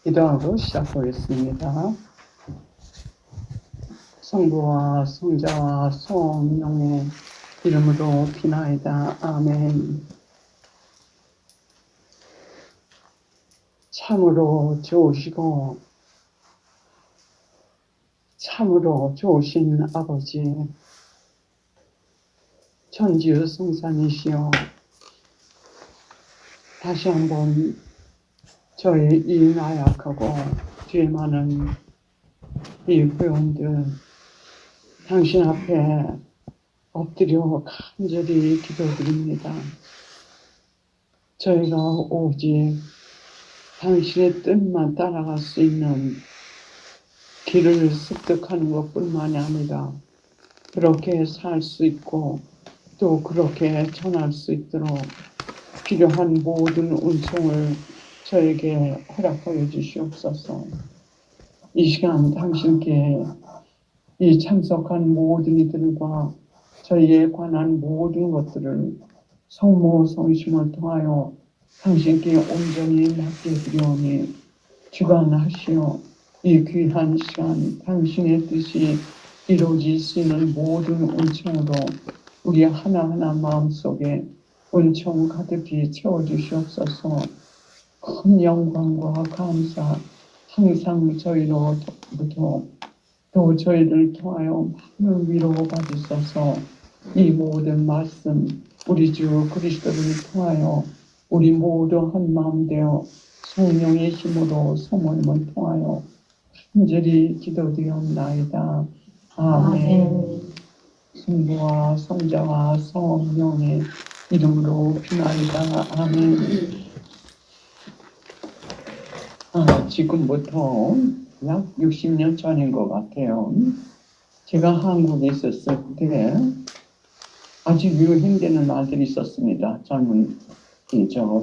기도하고 시작하겠습니다. 성부와 성자와 성령의 이름으로 비나이다. 아멘. 참으로 좋으시고 참으로 좋으신 아버지, 천지의 성산이시여, 다시 한번 저희 이 나약하고 죄 많은 이 회원들 당신 앞에 엎드려 간절히 기도드립니다. 저희가 오직 당신의 뜻만 따라갈 수 있는 길을 습득하는 것뿐만이 아니라 그렇게 살 수 있고 또 그렇게 전할 수 있도록 필요한 모든 은총을 저에게 허락하여 주시옵소서. 이 시간 당신께 이 참석한 모든 이들과 저희에 관한 모든 것들을 성모 성심을 통하여 당신께 온전히 맡겨드리오니 주관하시어 이 귀한 시간 당신의 뜻이 이루어질 수 있는 모든 은총으로 우리 하나하나 마음속에 은총 가득히 채워주시옵소서. 큰 영광과 감사 항상 저희로부터 또 저희를 통하여 많은 위로 받으소서. 이 모든 말씀 우리 주 그리스도를 통하여 우리 모두 한 마음 되어 성령의 힘으로 소모임을 통하여 간절히 기도드리옵나이다. 아멘. 성부와 성자와 성령의 이름으로 비나이다. 아멘. 지금부터 약 60년 전인 것 같아요. 제가 한국에 있었을 때 아주 유행되는 말들이 있었습니다.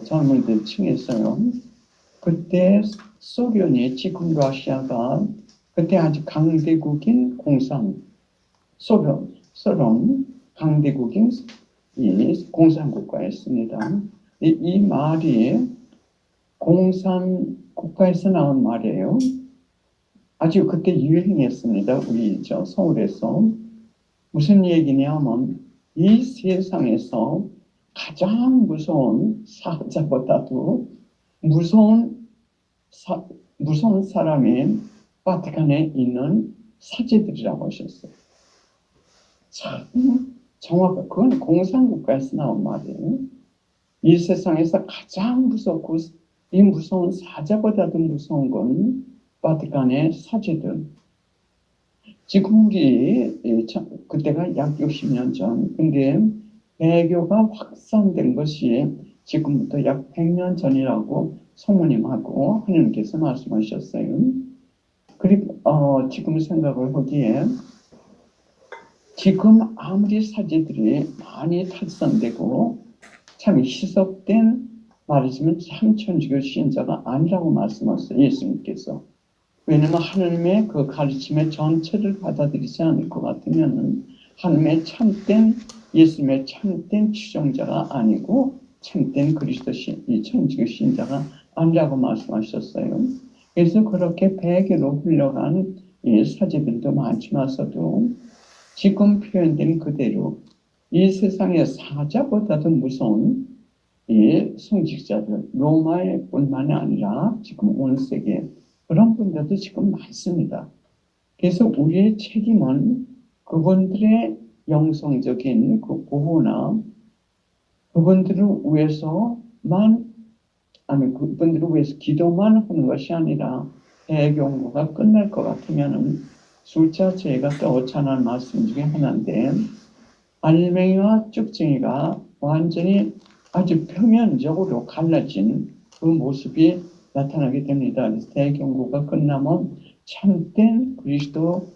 젊은들 층에서요. 그때 소련이, 지금 러시아가 그때 아주 강대국인 소련 강대국인 이 공산국가였습니다. 이 말이 공산국가에서 나온 말이에요. 아주 그때 유행했습니다. 우리 서울에서. 무슨 얘기냐면 이 세상에서 가장 무서운 사자보다도 무서운 사람이 바티칸에 있는 사제들이라고 하셨어요. 참 정확한, 그건 공산국가에서 나온 말이에요. 이 세상에서 가장 무섭고 이 무서운 사자보다도 무서운 건 바티칸의 사제들. 지금 우리 그때가 약 60년 전. 근데 배교가 확산된 것이 지금부터 약 100년 전이라고 성모님하고 하느님께서 말씀하셨어요. 그리고 지금 생각을 하기에 지금 아무리 사제들이 많이 탈선되고 참 희석된, 말하자면 참 천주교 신자가 아니라고 말씀하셨어요. 예수님께서. 왜냐하면 하나님의 그 가르침의 전체를 받아들이지 않을 것 같으면 하나님의 예수님의 참된 추종자가 아니고 참된 그리스도 이 천주교 신자가 아니라고 말씀하셨어요. 그래서 그렇게 배교로 흘러간 이 사제들도 많지만서도 지금 표현된 그대로 이 세상의 사자보다도 무서운 이 성직자들, 로마의 뿐만이 아니라 지금 온 세계 그런 분들도 지금 많습니다. 그래서 우리의 책임은 그분들의 영성적인 그 보호나 그분들을 위해서 기도만 하는 것이 아니라 대경고가 끝날 것 같으면은 숫자 제가 또 전한 말씀 중에 하나인데, 알맹이와 쭉쟁이가 완전히 아주 표면적으로 갈라진 그 모습이 나타나게 됩니다. 그래서 대경고가 끝나면 참된 그리스도,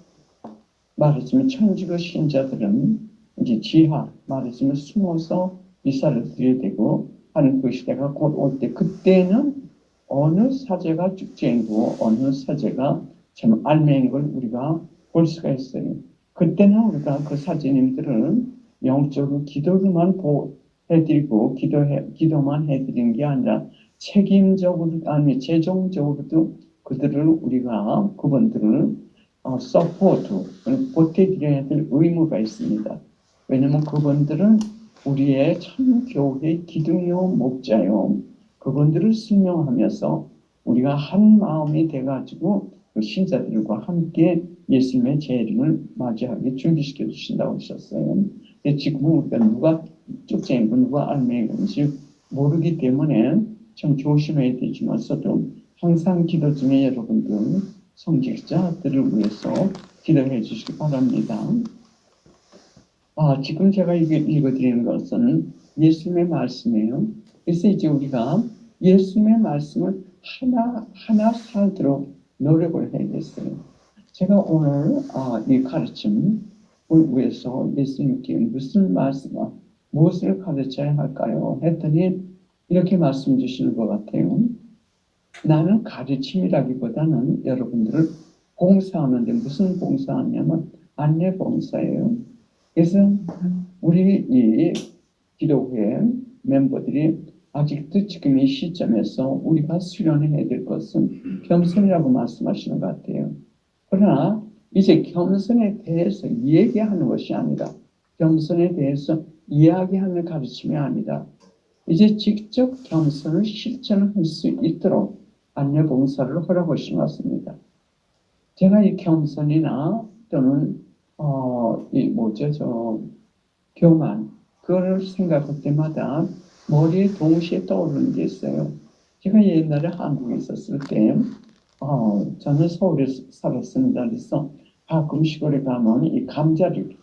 말하자면 천주교 신자들은 이제 말하자면 숨어서 미사를 드려야 되고 하는 그 시대가 곧 올 때, 그때는 어느 사제가 쭉쟁이고 어느 사제가 참 알맹이인 걸 우리가 볼 수가 있어요. 그때는 우리가 그 사제님들은 영적으로 기도만 해드리고 기도만 해드리는 게 아니라 책임적으로, 아니 재정적으로도 그들을 우리가 그분들을 서포트 보태드려야 될 의무가 있습니다. 왜냐하면 그분들은 우리의 참 교회의 기둥이요 목자요. 그분들을 순명하면서 우리가 한 마음이 돼가지고 그 신자들과 함께 예수님의 재림을 맞이하게 준비시켜 주신다고 하셨어요. 지금은 우리가 누가 쪽쟁이고 누가 알맹이인지 모르기 때문에 참 조심해야 되지만서도 항상 기도 중에 여러분들 성직자들을 위해서 기도해 주시기 바랍니다. 지금 제가 읽어드리는 것은 예수님의 말씀이에요. 그래서 이제 우리가 예수님의 말씀을 하나하나 살도록 노력을 해야겠어요. 제가 오늘 이 가르침을 위해서 예수님께 무슨 말씀과 무엇을 가르쳐야 할까요? 했더니 이렇게 말씀 주시는 것 같아요. 나는 가르침이라기보다는 여러분들을 봉사하는데 무슨 봉사하냐면 안내 봉사예요. 그래서 우리 이 기도회 멤버들이 아직도 지금 이 시점에서 우리가 수련해야 될 것은 겸손이라고 말씀하시는 것 같아요. 그러나 이제 겸손에 대해서 얘기하는 것이 아니라 겸손에 대해서 이야기하는 가르침이 아니다. 이제 직접 겸손을 실천할 수 있도록 안내 봉사를 허락하신 것 같습니다. 제가 이 겸손이나 또는 교만 그거를 생각할 때마다 머리에 동시에 떠오르는 게 있어요. 제가 옛날에 한국에 있었을 때 저는 서울에 살았습니다. 그래서 가끔 시골에 가면 이 감자를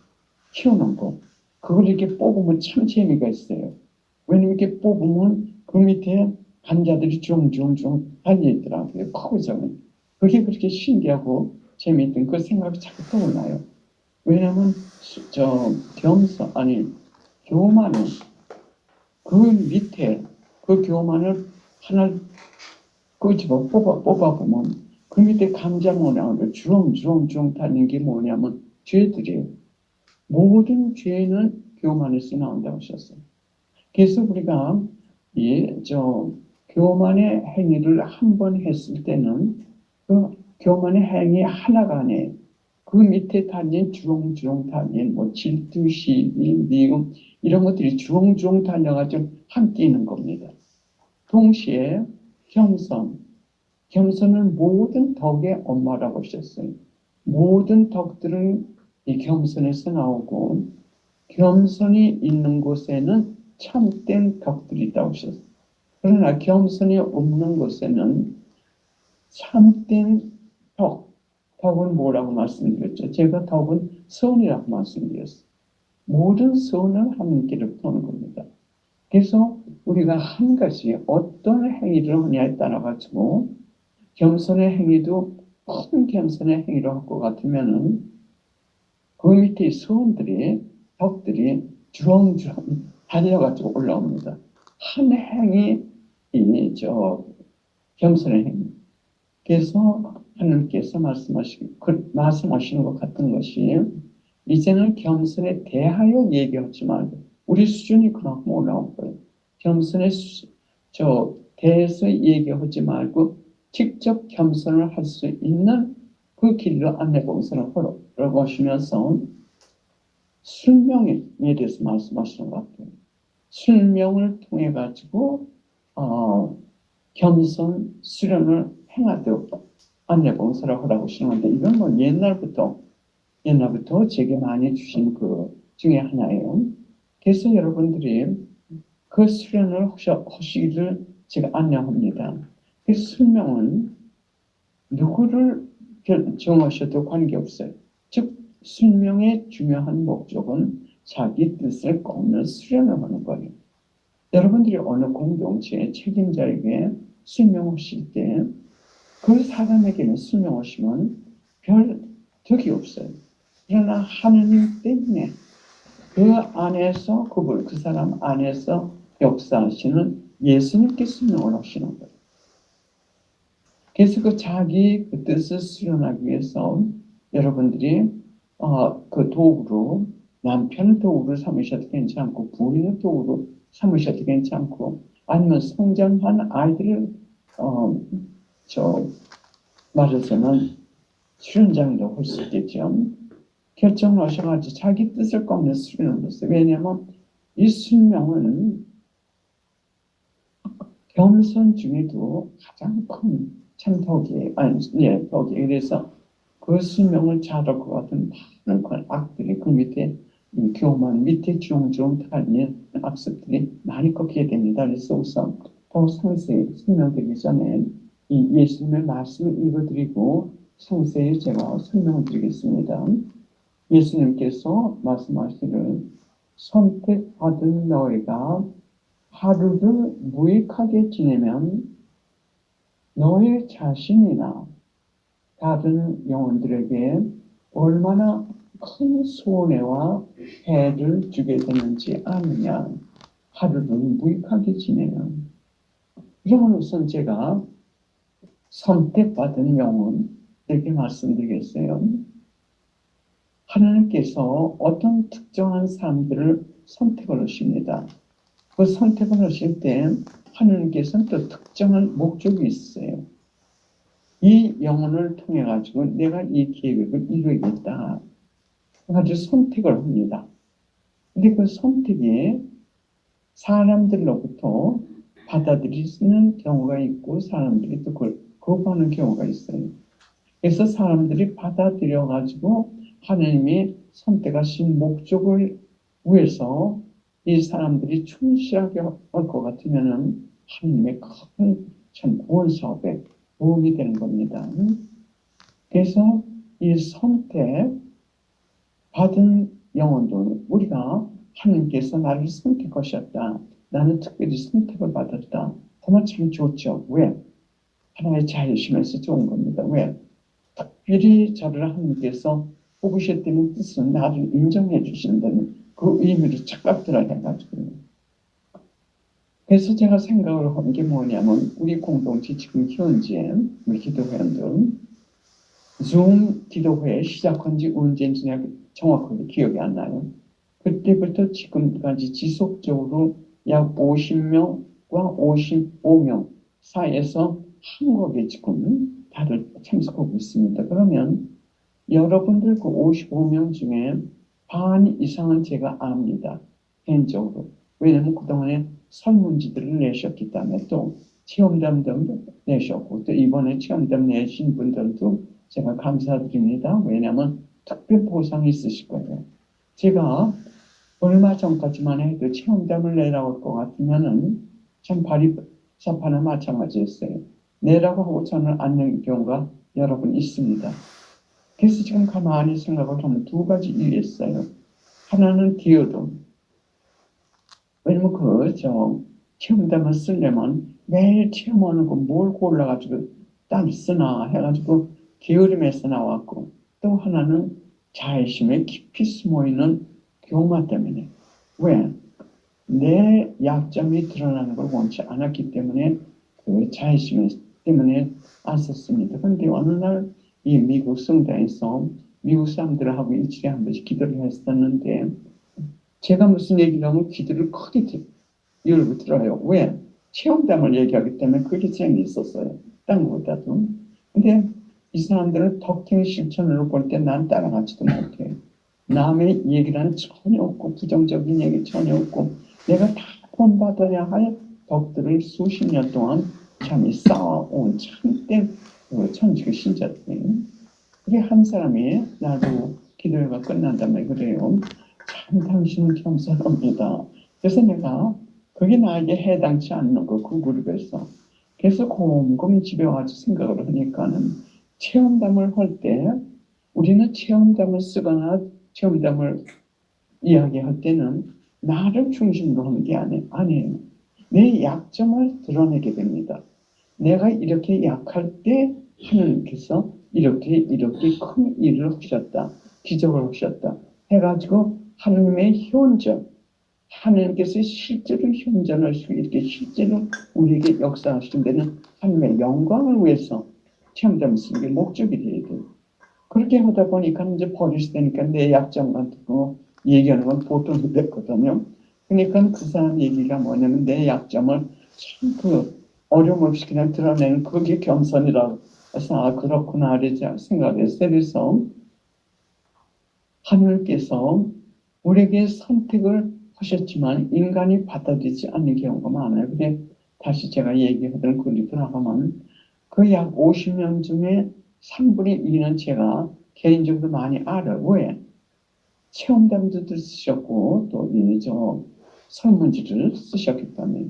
키우는 거 그걸 이렇게 뽑으면 참 재미가 있어요. 왜냐면 이렇게 뽑으면 그 밑에 감자들이 쫑쫑쫑 달려있더라고요. 커져요. 그게 그렇게 신기하고 재미있던 그 생각이 자꾸 떠올라요. 왜냐면 교만은 그 밑에 그 교만을 하나 끄집어 뽑아보면 그 밑에 감자 모양으로 주렁주렁 달린 게 뭐냐면 죄들이에요. 모든 죄는 교만에서 나온다고 하셨어요. 그래서 우리가 교만의 행위를 한 번 했을 때는 그 교만의 행위 하나가 아니에요. 그 밑에 달린 주렁주렁 달린 질투, 시기, 미움 이런 것들이 주렁주렁 달려가지고 함께 있는 겁니다. 동시에 겸손은 모든 덕의 엄마라고 하셨어요. 모든 덕들은 이 겸손에서 나오고 겸손이 있는 곳에는 참된 덕들이 있다고 하셨어요. 그러나 겸손이 없는 곳에는 참된 덕은 뭐라고 말씀드렸죠? 제가 덕은 선이라고 말씀드렸어요. 모든 선은 하나님께로부터 오는 겁니다. 그래서 우리가 한 가지 어떤 행위를 하냐에 따라 가지고 겸손의 행위도 큰 겸손의 행위로 할 것 같으면은 그 밑에 선들이 덕들이 주렁주렁 달려가지고 올라옵니다. 한 행위 겸손의 행위. 그래서 하나님께서 말씀하시는 것 같은 것이 이제는 겸손에 대하여 얘기하지 말고 우리 수준이 그만큼 올라온 거예요. 겸손에 대해서 얘기하지 말고 직접 겸손을 할 수 있는 그 길로 안내봉사를 하라고 하시면서 술명에 대해서 말씀하시는 것 같아요. 술명을 통해 가지고 겸손 수련을 행하도록 안내봉사를 하라고 하시는 건데 이건 뭐 옛날부터 제게 많이 주신 그 중에 하나예요. 그래서 여러분들이 그 수련을 하시기를 제가 안내합니다. 그 술명은 누구를 정하셔도 관계없어요. 즉 술명의 중요한 목적은 자기 뜻을 꺾는 수련을 하는 거예요. 여러분들이 어느 공동체의 책임자에게 술명하실 때 그 사람에게는 술명하시면 별 덕이 없어요. 그러나 하느님 때문에 그 사람 안에서 역사하시는 예수님께 술명을 하시는 거예요. 그래서 자기 뜻을 수련하기 위해서 여러분들이 그 도구로 남편을 도구로 삼으셔도 괜찮고 부인을 도구로 삼으셔도 괜찮고 아니면 성장한 아이들을 말해서는 수련장도 할 수 있겠죠. 결정을 하셔가지고 자기 뜻을 꺾는 수련을 했어요. 왜냐하면 이 순명은 겸손 중에도 가장 큰 참 덕이에요. 덕이에요. 그래서 그 순명을 잘할 것 같은 많은 악들이 그 밑에 교만 밑에 주렁주렁 달린 악습들이 많이 꺾이게 됩니다. 그래서 우선 더 상세히 설명드리기 전에 이 예수님의 말씀을 읽어드리고 상세히 제가 설명을 드리겠습니다. 예수님께서 말씀하시기를 선택받은 너희가 하루를 무익하게 지내면 너희 자신이나 다른 영혼들에게 얼마나 큰 손해와 해를 주게 되는지 아느냐. 하루를 무익하게 지내면. 그러면 우선 제가 선택받은 영혼에게 말씀드리겠어요. 하나님께서 어떤 특정한 사람들을 선택을 하십니다. 그 선택을 하실 때 하나님께서는 또 특정한 목적이 있어요. 이 영혼을 통해 가지고 내가 이 계획을 이루겠다. 아주 선택을 합니다. 근데 그 선택이 사람들로부터 받아들이는 경우가 있고 사람들이 또 그걸 거부하는 경우가 있어요. 그래서 사람들이 받아들여 가지고 하나님이 선택하신 목적을 위해서 이 사람들이 충실하게 할 것 같으면은 하나님의 큰 참 구원 사업에 도움이 되는 겁니다. 그래서 이 선택 받은 영혼도 우리가 하나님께서 나를 선택하셨다. 나는 특별히 선택을 받았다. 정말 참 좋죠. 왜? 하나님의 자유심에서 좋은 겁니다. 왜? 특별히 저를 하나님께서 뽑으셨다는 뜻은 나를 인정해 주신다는 그 의미로 착각들을 해가지고. 그래서 제가 생각을 한 게 뭐냐면 우리 공동체 지금 현재 우리 기도회원들 줌 기도회 시작한 지 언제인지 내가 정확하게 기억이 안 나요. 그때부터 지금까지 지속적으로 약 50명과 55명 사이에서 한국에 지금 다들 참석하고 있습니다. 그러면 여러분들 그 55명 중에 반 이상은 제가 압니다. 개인적으로. 왜냐하면 그동안에 설문지들을 내셨기 때문에 또 체험담도 내셨고 또 이번에 체험담 내신 분들도 제가 감사드립니다. 왜냐하면 특별 보상이 있으실 거예요. 제가 얼마 전까지만 해도 체험담을 내라고 할 것 같으면은 참 발이 사파나 마찬가지였어요. 내라고 하고 저는 안 내는 경우가 여러 번 있습니다. 그래서 지금 가만히 생각을 하면 두 가지 이유 있어요. 하나는 기어름. 왜냐면 체험담을 쓰려면 매일 체험하는 거 뭘 골라가지고 딱 쓰나 해가지고 게으름에서 나왔고 또 하나는 자애심에 깊이 숨어있는 교마 때문에. 왜? 내 약점이 드러나는 걸 원치 않았기 때문에 그 자애심 때문에 안 썼습니다. 그런데 어느 날 이 미국 성당에서 미국 사람들하고 일주일에 한 번씩 기도를 했었는데 제가 무슨 얘기를 하면 기도를 크게 열고 들어요. 왜? 체험담을 얘기하기 때문에 그게 재미있었어요. 딴 것보다도. 근데 이 사람들은 덕행 실천으로 볼 때 난 따라가지도 못해. 남의 얘기란 전혀 없고 부정적인 얘기 전혀 없고 내가 다 본받아야 할 덕들을 수십 년 동안 참 쌓아온 참된 천주교 신자들. 그게 한 사람이 나도 기도회가 끝난다면 그래요. 참 당신은 겸손합니다. 그래서 내가 그게 나에게 해당치 않는 거 그 그룹에서 그래서 곰곰이 집에 와서 생각을 하니까는 체험담을 할 때 우리는 체험담을 쓰거나 체험담을 이야기할 때는 나를 중심으로 하는 게 아니에요. 내 약점을 드러내게 됩니다. 내가 이렇게 약할 때 하나님께서 이렇게 큰 일을 하셨다. 기적을 하셨다. 해가지고 하나님의 현존, 하나님께서 실제로 현존하시고 이렇게 실제로 우리에게 역사하시는 데는 하나님의 영광을 위해서 체험담을 쓰는 게 목적이 되어야 돼요. 그렇게 하다 보니까 이제 버릇이 되니까 내 약점만 듣고 얘기하는 건 보통이 됐거든요. 그러니까 그 사람 얘기가 뭐냐면 내 약점을 참 어려움 없이 그냥 드러내는 그게 겸손이라고 그래서 그렇구나 이렇게 생각을 했어요. 그래서 하늘께서 우리에게 선택을 하셨지만 인간이 받아들이지 않는 경우가 많아요. 근데 다시 제가 얘기하던 글이 돌아가면 그 약 50명 중에 3분의 2는 제가 개인적으로 많이 알아요. 왜? 체험담도 쓰셨고 또 이 설문지를 쓰셨기 때문에.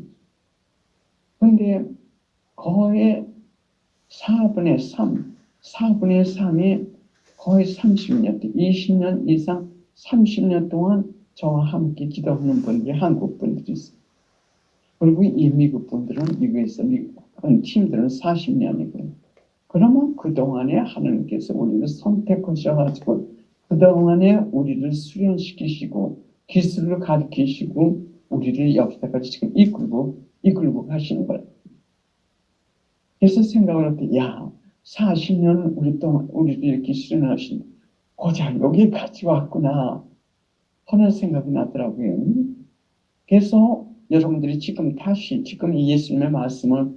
그런데 거의 4분의 3, 4분의 3이 거의 30년, 20년 이상 30년 동안 저와 함께 기도하는 분들이 한국 분들이 있어요. 그리고 이 미국 분들은 미국에서 팀들은 40년이고요. 그러면 그동안에 하나님께서 우리를 선택하셔가지고 그동안에 우리를 수련시키시고 기술을 가르치시고 우리를 여기까지 지금 이끌고 가시는 거예요. 그래서 생각을 할 때, 야, 40년 우리를 이렇게 수련하신 고작 여기까지 왔구나 하는 생각이 나더라고요. 그래서 여러분들이 지금 이 예수님의 말씀을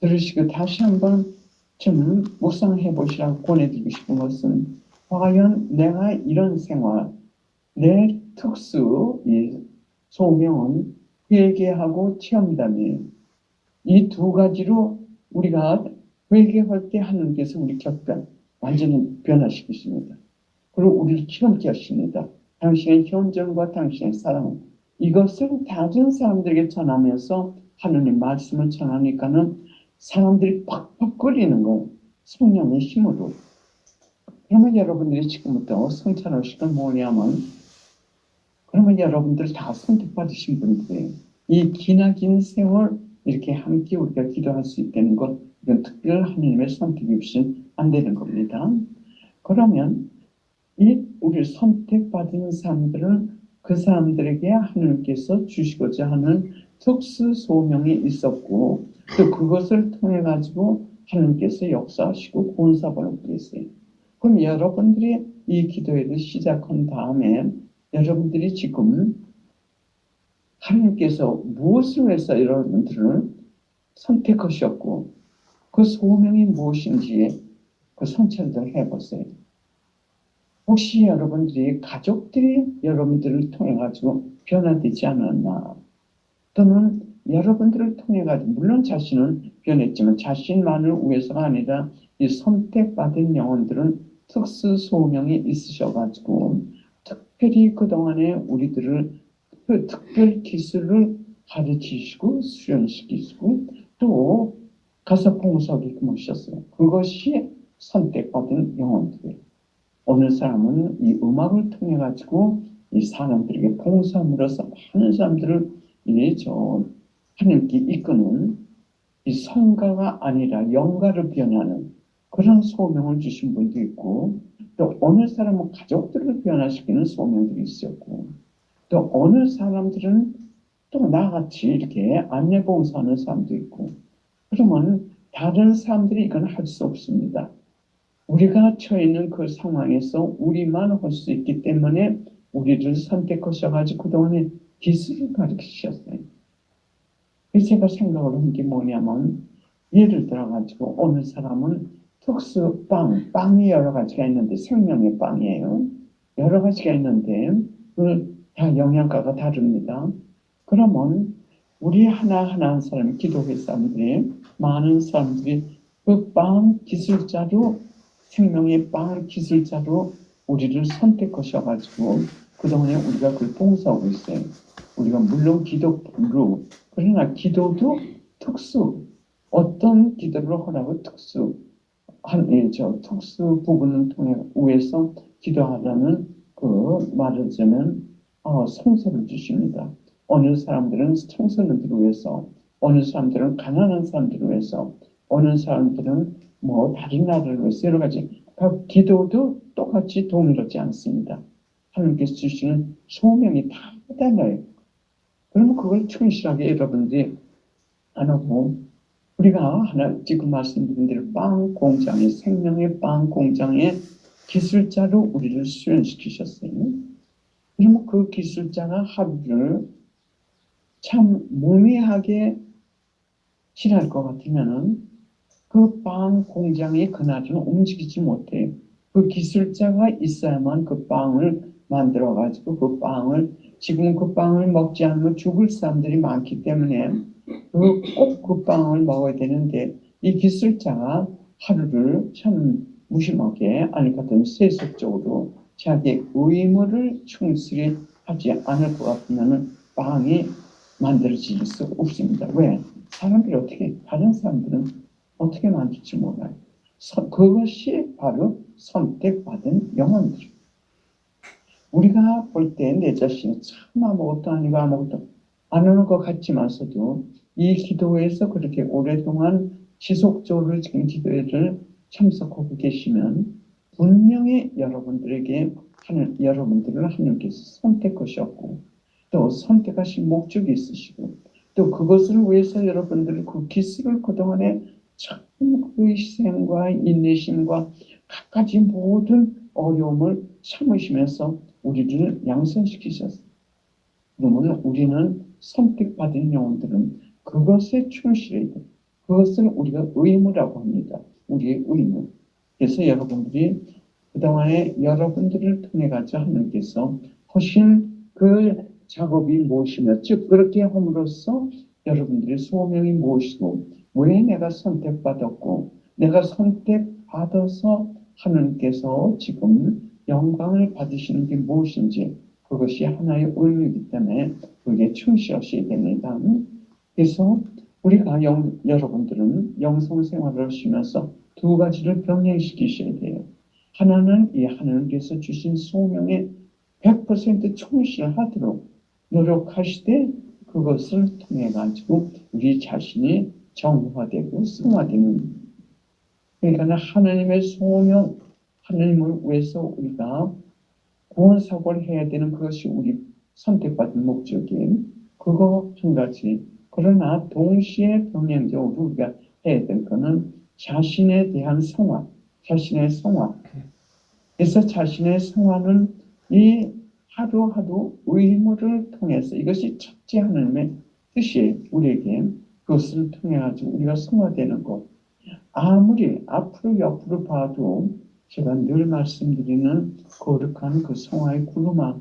들으시고 다시 한번 좀 묵상해 보시라고 권해드리고 싶은 것은 과연 내가 이런 생활, 내 특수 이 소명은 회개하고 체험담이에요. 이 두 가지로 우리가 회개할 때 하나님께서 우리 격변 완전히 변화시키십니다. 그리고 우리를 기름게 하십니다. 당신의 현존과 당신의 사랑 이것을 다른 사람들에게 전하면서 하나님 말씀을 전하니까는 사람들이 팍팍 끓이는 거예요. 성령의 힘으로. 그러면 여러분들이 지금부터 성찬하실 건 뭐냐면 그러면 여러분들 다 선택받으신 분들이에요. 이 기나긴 세월 이렇게 함께 우리가 기도할 수 있다는 것 이건 특별한 하나님의 선택이 없이는 안 되는 겁니다. 그러면 이 우리 선택받은 사람들은 그 사람들에게 하나님께서 주시고자 하는 특수 소명이 있었고 또 그것을 통해 가지고 하나님께서 역사하시고 구원사번을 부렸어요. 그럼 여러분들이 이 기도회를 시작한 다음에 여러분들이 지금 하나님께서 무엇을 위해서 여러분들을 선택하셨고 그 소명이 무엇인지 그 성찰을 해보세요. 혹시 여러분들이 가족들이 여러분들을 통해 가지고 변화되지 않았나 또는 여러분들을 통해 가지고 물론 자신은 변했지만 자신만을 위해서가 아니라 이 선택받은 영혼들은 특수 소명이 있으셔 가지고 특별히 그동안에 우리들을 그 특별 기술을 가르치시고 수련시키시고 또 가서 봉사하게 모셨어요. 그것이 선택받은 영혼들이에요. 어느 사람은 이 음악을 통해 가지고 이 사람들에게 봉사함으로써 많은 사람들을 하나님께 이끄는 이 성가가 아니라 영가를 변하는 그런 소명을 주신 분도 있고 또 어느 사람은 가족들을 변화시키는 소명들이 있었고 또 어느 사람들은 또 나같이 이렇게 안내봉사하는 사람도 있고 그러면 다른 사람들이 이건 할 수 없습니다. 우리가 처해 있는 그 상황에서 우리만 할 수 있기 때문에 우리를 선택하셔가지고 그동안에 기술을 가르치셨어요. 그래서 제가 생각을 한 게 뭐냐면 예를 들어가지고 어느 사람은 특수 빵이 여러 가지가 있는데 생명의 빵이에요. 여러 가지가 있는데 다 영양가가 다릅니다. 그러면 우리 하나하나 사람 기도회 사람들이 많은 사람들이 그 빵 기술자로 생명의 빵 기술자로 우리를 선택하셔가지고 그동안에 우리가 그걸 봉사하고 있어요. 우리가 물론 기도로 그러나 기도도 특수 어떤 기도를 하라고 특수 특수 부분을 통해 위해서 기도하라는 그 말하자면 성소를 주십니다. 어느 사람들은 청소년들을 위해서 어느 사람들은 가난한 사람들을 위해서 어느 사람들은 뭐 다른 나라를 위해서 여러 가지 기도도 똑같이 동일하지 않습니다. 하나님께서 주시는 소명이 다 달라요. 그러면 그걸 충실하게 여러분들이 안 하고 우리가 하나 지금 말씀드린 대로 빵 공장에 생명의 빵 공장에 기술자로 우리를 수련시키셨어요. 그러면 그 기술자가 하루를 참 무미하게 지날 것 같으면은 그 빵 공장이 그날은 움직이지 못해요. 그 기술자가 있어야만 그 빵을 만들어가지고 그 빵을 지금 그 빵을 먹지 않으면 죽을 사람들이 많기 때문에 꼭 그 빵을 먹어야 되는데 이 기술자가 하루를 참 무심하게 아니 같은 세속적으로 자기의 의무를 충실히 하지 않을 것 같으면 빵이 만들어질 수 없습니다. 왜? 사람들이 어떻게 다른 사람들은 어떻게 만들지 몰라요. 그것이 바로 선택받은 영혼들. 우리가 볼 때 내 자신이 참 아무것도 아니고 아무것도 안 하는 것 같지만서도 이 기도에서 그렇게 오랫동안 지속적으로 지금 기도회를 참석하고 계시면 분명히 여러분들을 하나님께서 선택하셨고 또 선택하신 목적이 있으시고 또 그것을 위해서 여러분들 그 기술을 그동안에 참 그 희생과 인내심과 갖가지 모든 어려움을 참으시면서 우리를 양성시키셨어요. 그러면 우리는 선택받은 영혼들은 그것에 충실해야 돼. 그것을 우리가 의무라고 합니다. 우리의 의무. 그래서 여러분들이 그동안에 여러분들을 통해 가지고 하나님께서 하신 그 작업이 무엇이며 즉 그렇게 함으로써 여러분들의 소명이 무엇이고 왜 내가 선택받았고 내가 선택받아서 하나님께서 지금 영광을 받으시는 게 무엇인지 그것이 하나의 의미이기 때문에 그게 충실하셔야 됩니다. 그래서 우리가 여러분들은 영성 생활을 하시면서 두 가지를 병행시키셔야 돼요. 하나는 이 하나님께서 주신 소명에 100% 충실하도록 노력하시되 그것을 통해 가지고 우리 자신이 정화되고 승화되는 그러니까 하나님의 소명 하나님을 위해서 우리가 구원 사고를 해야 되는 그것이 우리 선택받은 목적인 그거 한 가지. 그러나 동시에 병행적으로 우리가 해야 될 것은 자신에 대한 성화, 자신의 성화. 그래서 자신의 성화는 이 하루하루 의무를 통해서 이것이 첫째 하나님의 뜻이 우리에게 그것을 통해 가지고 우리가 성화되는 것. 아무리 앞으로 옆으로 봐도 제가 늘 말씀드리는 거룩한 그 성화의 구름아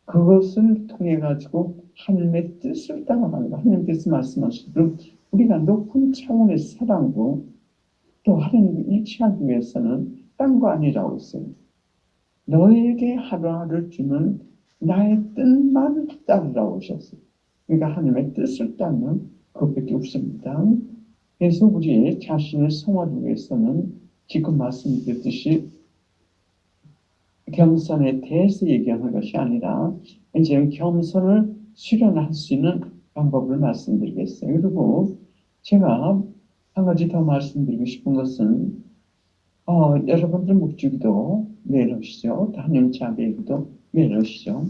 그것을 통해 가지고 하나님의 뜻을 따라가는 하나님께서 말씀하시기를 우리가 높은 차원의 사랑도 또 하나님을 일치하기 위해서는 딴 거 아니라고 했어요. 너에게 하루하루 주는 나의 뜻만 따르라고 하셨어요. 그러니까 하나님의 뜻을 따르는 그것밖에 없습니다. 그래서 우리 자신의 성화를 위해서는 지금 말씀드렸듯이 겸손에 대해서 얘기하는 것이 아니라 이제 겸손을 수련할 수 있는 방법을 말씀드리겠어요. 그리고 제가 한 가지 더 말씀드리고 싶은 것은 여러분들 묵주기도 매일 하시죠. 담임 자배기도 매일 하시죠.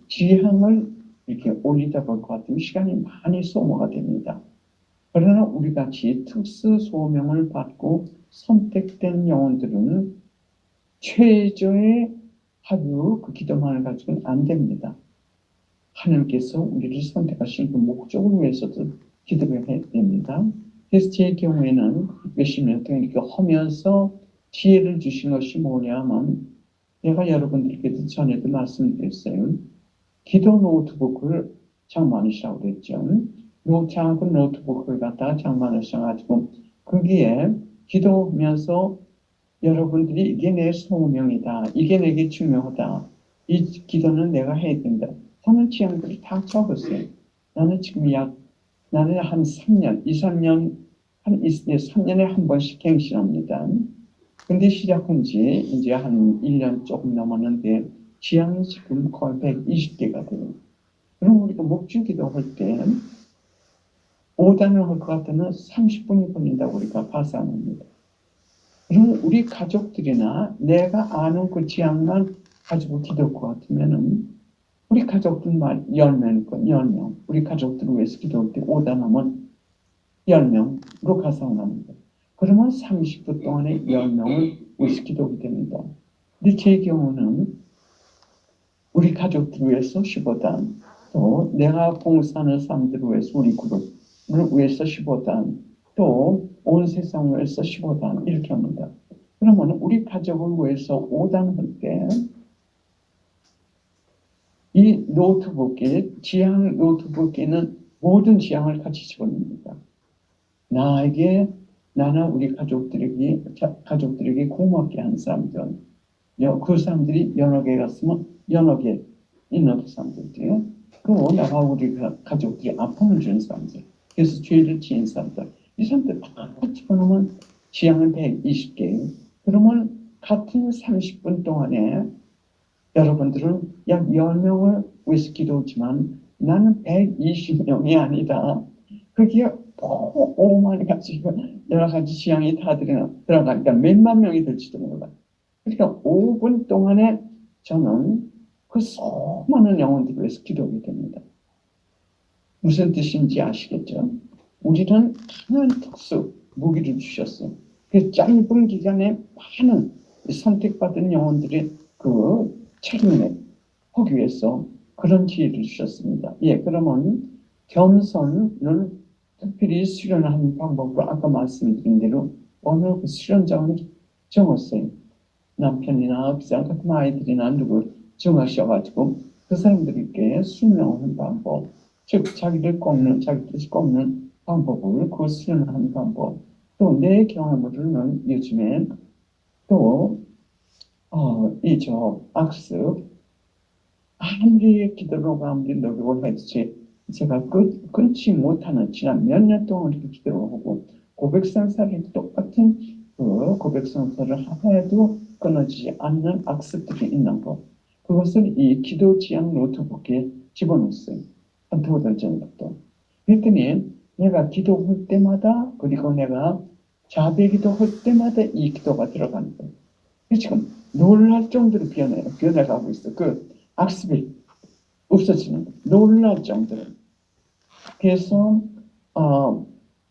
지향을 이렇게 올리다 볼 것 같으면 시간이 많이 소모가 됩니다. 그러나 우리 같이 특수 소명을 받고 선택된 영혼들은 최저의 하루 그 기도만을 가지고는 안 됩니다. 하나님께서 우리를 선택하신 그 목적을 위해서도 기도를 해야 됩니다. 그래서 제 경우에는 몇십 년 동안 이렇게 하면서 지혜를 주신 것이 뭐냐면 내가 여러분들께도 전에도 말씀드렸어요. 기도 노트북을 장만하시라고 그랬죠. 작은 노트북을 갖다가 장만하셔가지고 거기에 기도하면서 여러분들이 이게 내 소명이다. 이게 내게 중요하다. 이 기도는 내가 해야 된다. 하는 취향들을 다 적었어요. 나는 한 3년, 2, 3년, 3년에 한 번씩 갱신합니다. 근데 시작한 지 이제 한 1년 조금 넘었는데 취향이 지금 거의 120개가 돼요. 그럼 우리가 목주기도 할 때 5단을 할 것 같으면 30분이 걸린다고 우리가 파산합니다. 그럼 우리 가족들이나 내가 아는 그 지향만 가지고 기도할 것 같으면은 우리 가족들만 10명, 우리 가족들을 위해서 기도할 때 5단하면 10명으로 가상합니다. 그러면 30분 동안에 10명을 위해서 기도하게 됩니다. 근데 제 경우는 우리 가족들을 위해서 15단, 또 내가 봉사하는 사람들을 위해서 우리 그룹을 위해서 15단, 또 온 세상을 위해서 15단 이렇게 합니다. 그러면 우리 가족을 위해서 5단 할 때 이 노트북에 지향 노트북에는 모든 지향을 같이 집어넣습니다. 나에게 나는 우리 가족들에게 고맙게 한 사람들, 그 사람들이 여러 개 갔으면 여러 개 있는 그 사람들이에요. 그리고 나가 우리 가족들이 아픔을 주는 사람들, 그래서 죄를 지은 사람들, 이 사람들 다 집어넣으면 지향은 120개. 그러면 같은 30분 동안에 여러분들은 약 10명을 위해서 기도했지만 나는 120명이 아니다. 그게 오만 가지 여러 가지 지향이 다 들어가니까 몇만 명이 될지도 몰라. 그러니까 5분 동안에 저는 그 수많은 영혼들을 위해서 기도하게 됩니다. 무슨 뜻인지 아시겠죠? 우리는 강한 특수 무기를 주셨어요. 그 짧은 기간에 많은 선택받은 영혼들의 그 책임을 하기 위해서 그런 기회를 주셨습니다. 예, 그러면 겸손을 특별히 수련하는 방법으로 아까 말씀드린 대로 어느 그 수련장을 정했어요. 남편이나 비상 같은 아이들이나 누구 정하셔가지고 그 사람들에게 수명하는 방법, 즉 자기들 꺾는 자기 뜻을 꺾는 방법을 그 수련하는 방법, 또 내 경험으로는 요즘에 또 악습 아무리 기도로 아무리 노력을 했지 제가 끊지 못하는 지난 몇 년 동안 이렇게 기도를 하고 고백성사를 똑같은 그 고백성사를 해도 끊어지지 않는 악습들이 있는 것. 그것을 이 기도 지향 노트북에 집어넣었어요. 한 두 달 전부터. 그랬더니 내가 기도할 때마다 그리고 내가 자비 기도할 때마다 이 기도가 들어가는 거예요. 지금 놀랄 정도로 변해가고 있어. 그 악습이 없어지는 거예요. 놀랄 정도로. 그래서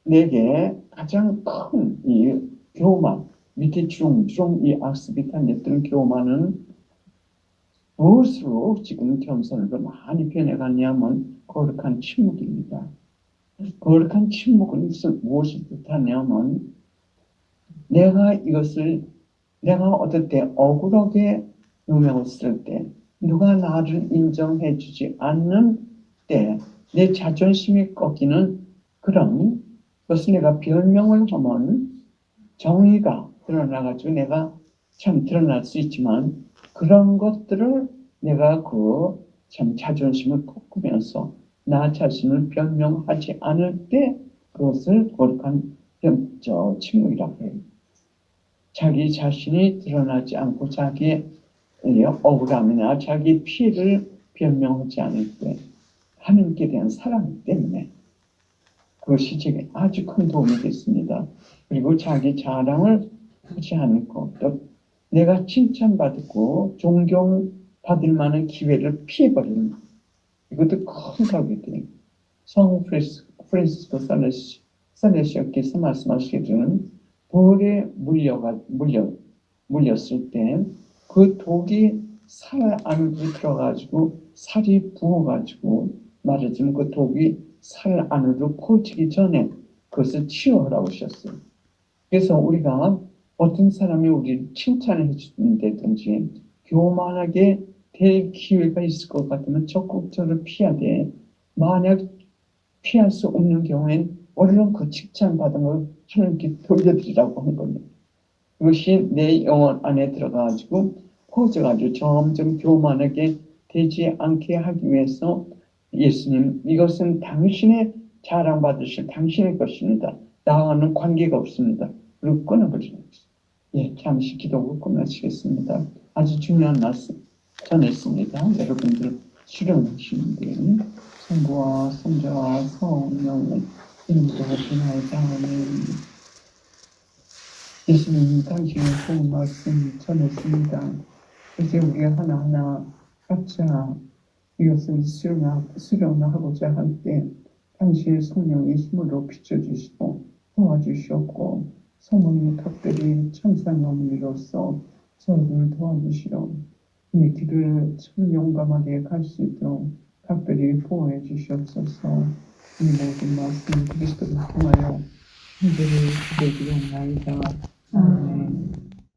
내게 가장 큰 이 교만, 밑에 주렁주렁 이 악습이 탄했던 교만은 무엇으로 지금 겸손으로 많이 변해갔냐면 거룩한 침묵입니다. 거룩한 침묵은 무엇을 뜻하냐면 내가 어떨 때 억울하게 누명을 쓸 때, 누가 나를 인정해 주지 않는 때, 내 자존심이 꺾이는 그런 것을 내가 변명을 하면 정의가 드러나가지고 내가 참 드러날 수 있지만 그런 것들을 내가 참 자존심을 꺾으면서 나 자신을 변명하지 않을 때 그것을 거룩한 침묵이라고 해요. 자기 자신이 드러나지 않고 자기의 억울함이나 자기 피해를 변명하지 않을 때 하나님께 대한 사랑 때문에 그것이 제게 아주 큰 도움이 됐습니다. 그리고 자기 자랑을 하지 않고 또 내가 칭찬받고 존경받을 만한 기회를 피해버리는 이것도 큰 덕이돼요. 성 프란시스코 살레시오께서 말씀하시기로는 돌에 물렸을 때 그 독이 살 안으로 들어가지고 살이 부어가지고 말하자면 그 독이 살 안으로 퍼지기 전에 그것을 치유하라고 하셨어요. 그래서 우리가 어떤 사람이 우리를 칭찬해 주는다든지 교만하게 될 기회가 있을 것 같으면 적극적으로 피하되 만약 피할 수 없는 경우엔 얼른 그 칭찬받은 걸 하나님께 돌려드리라고 한 겁니다. 그것이 내 영혼 안에 들어가가지고 퍼져가지고 점점 교만하게 되지 않게 하기 위해서 예수님 이것은 당신의 자랑받으실 당신의 것입니다. 나와는 관계가 없습니다. 그리고 끊어버리는 것입니다. 예, 잠시 기도하고 끝마치겠습니다. 아주 중요한 말씀 전했습니다. 여러분들 수련하시는데 성부와 성자와 성령의 이름으로 기도하자. 아멘. 예수님 당신의 좋은 말씀 전했습니다. 이제 우리가 하나하나 각자 이것을 수련하고자 할 때 당신의 성령의 힘으로 비춰주시고 도와주시옵고 성령의 각들이 천상어머니로서 저를 도와주시오. 이 길을 참 용감하게 갈 수 있도록 각별히 보호해 주시옵소서. 이 모든 말씀 그리스도를 통하여 이들을 기대드렸나이다. 아멘.